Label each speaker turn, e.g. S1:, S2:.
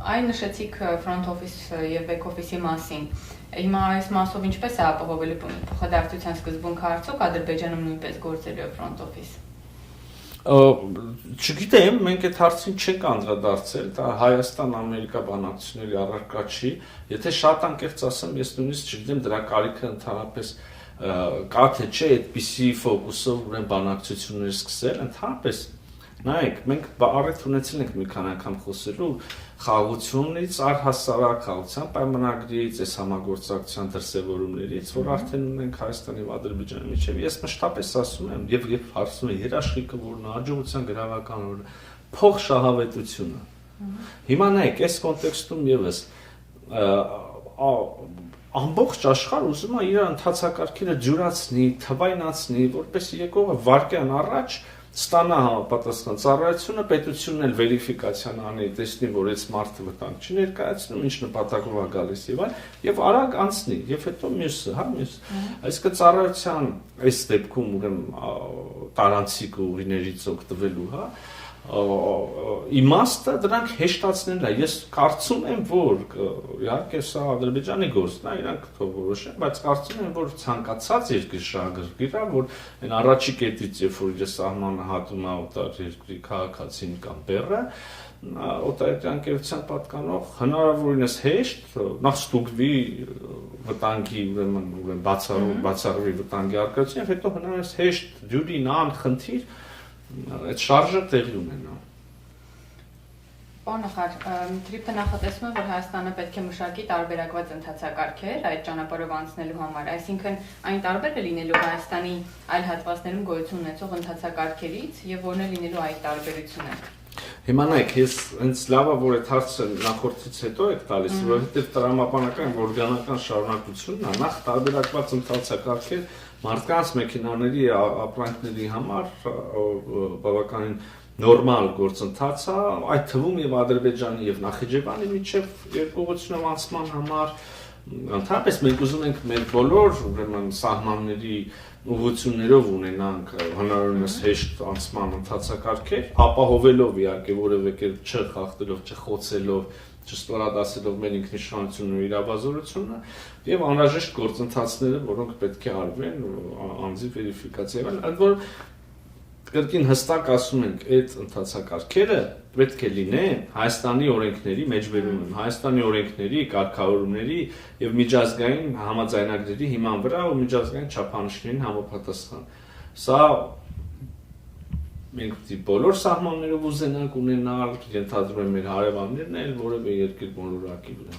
S1: Այն նշեցիք front office եւ back office-ի մասին։ Հիմա այս մասով ինչպես է ապահովելու փոխադարձության սկզբունքը արդյոք Ադրբեջանում նույնպես գործելու է front office։
S2: Չգիտեմ, մենք այդ հարցին չենք անդրադարձել, դա Հայաստան-Ամերիկա բանակցությունների առարկա չի, եթե շատ անկեղծ ասեմ, ես նույնիսկ չգիտեմ դրա կարիքը ընդհանրապես կա թե չէ այդպիսի ֆոկուսով ուրեմն բանակցություններ սկսել, ընդհանրապես նայեք, մենք առիթ ունեցել ենք մի քանի անգամ խոսելու խաղաղությունից, առհասարակ խաղաղության պայմանագրից, այս համագործակցության դրսևորումներից, որ արդեն ունենք Հայաստանի եւ Ադրբեջանի միջեւ։ Ես մշտապես ասում եմ եւ հարցնում եմ երաշխիքը, որն հաջողության գրավական օրը փող շահավետությունը։ Հիմա նայեք, այս կոնտեքստում եւս ամբողջ աշխարհը ուզում է իր ընթացակարգերը ջուրացնի, թվայնացնի, որպես եկողը վարկյան առաջ ստանա համապատասխան ծառայությունը, պետությունն էլ վերիֆիկացիան անի, տեսնի, որ այս մարդը վտանգ չի ներկայացնում, ինչ նպատակով է գալիս եւ այլ, եւ արագ անցնի, եւ հետո մյուսը, այսինքն ծառայության այս դեպքում ուրեմն տարանցիկ ուղիներից օգտվելու, իմաստը դրանք հեշտացնելն է։ Ես կարծում եմ, որ իհարկե սա Ադրբեջանի գործն է, իրանք թող որոշեն, բայց կարծում եմ, որ ցանկացած երկրի շահագրգիռ է, որ այն առաջի կետից, երբ որ իր սահմանը հատում է օտար երկրի քաղաքացին կամ բեռը, օտարերկրյա ընկերության պատկանող հնարավորինս հեշտ նախ ստուգվի վտանգի ուրեմն բացառվի վտանգի առկայությունը, հետո հնարավորինս հեշտ դյուրին անխնդիր այդ շարժը տեղի ունենա։
S1: Պարոն նախարար, Թրիփը նախատեսում է, որ Հայաստանը պետք է մշակի տարբերակված ընթացակարգեր այդ ճանապարհով անցնելու համար, այսինքն այն տարբեր է լինելու Հայաստանի այլ հատվածներում գոյություն ունեցող ընթացակարգերից եւ որն է լինելու այդ տարբերությունը։
S2: Հիմա նայեք, ես հենց լավ է, որ այդ հարցը նախորդից հետո եք տալիս, որովհետեւ տրամաբանական եւ օրգանական շարունակությունն է, նախ տարբերակված ընթացակարգեր մարդկանց մեքենաների ապրանքների համար բավականին նորմալ գործընթաց է, այդ թվում եւ Ադրբեջանի եւ Նախիջևանի միջեւ երկուղությունով անցման համար ընդհանրապես մենք ուզում ենք մեր բոլոր ուրեմն սահմանների ուղղություններով ունենանք հնարավորինս հեշտ անցման ընթացակարգեր, ապահովելով իհարկե որևէ կերպ չխախտելով, չխոցելով, չստորադասելով մեր ինքնիշխանությունն ու իրավազորությունը եւ անհրաժեշտ գործընթացները, որոնք պետք է արվեն անձի վերիֆիկացիա եւ այլ, որ կրկին հստակ ասում ենք, այդ ընթացակարգերը պետք է լինեն Հայաստանի օրենքների մեջբերում են, Հայաստանի օրենքների, կարգավորումների եւ միջազգային համաձայնագրերի հիման վրա ու միջազգային չափանիշներին համապատասխան։ Սա մենք պետք է բոլոր սահմաններով ուզենանք ունենալ, ենթադրում եմ մեր հարևաններն էլ որևէ երկիր բոլորակի վրա։